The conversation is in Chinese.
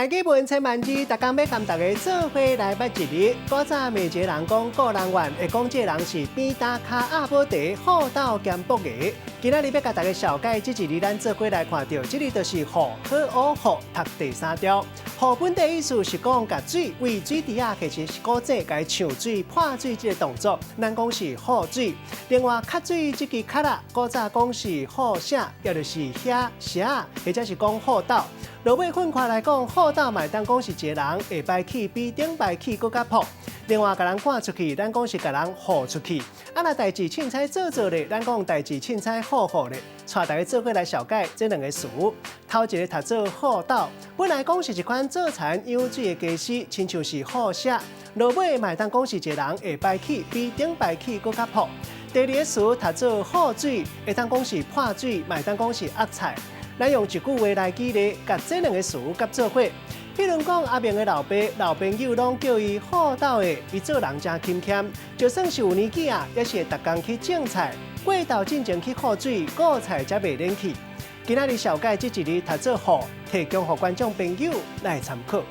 大家文千万字，逐工要跟大家做伙来捌一日。古早美节人讲个人怨，会讲这人是边打卡阿宝茶，好斗兼博艺。今仔日要甲大家小解这一日，咱做伙来看到，这里就是好学好读第3条。好本的意思是讲，甲水为水池啊，其实是古井甲抢水、破水这个动作，咱讲是好水。另外，卡水这个卡啦，古早讲是好写，也就是遐写，或者是讲好斗。落尾分开来讲，好斗嘛当讲是一个人会排气比顶排气更加朴。另外，甲人赶出去，咱讲是甲人豁出去。啊，若代志凊彩做咧，咱讲代志凊彩好咧。带大家做伙来小解这2个词。头一个读做好斗，本来讲是一款做田养水的技师，亲像是好写。落尾嘛当讲是一个人会排气比顶排气更加朴。第2个词读做好水，会当讲是破水，嘛当讲是压菜。咱用一句话来举例，甲这2个词夹做伙。譬如讲阿明的老爸、老朋友拢叫伊好斗的，伊做人真勤俭，就算是有年纪啊，也是会逐工去种菜，过豆进前去喝水，顾菜才袂冷去。今仔日小解这一日读做好，提供给观众朋友来参考。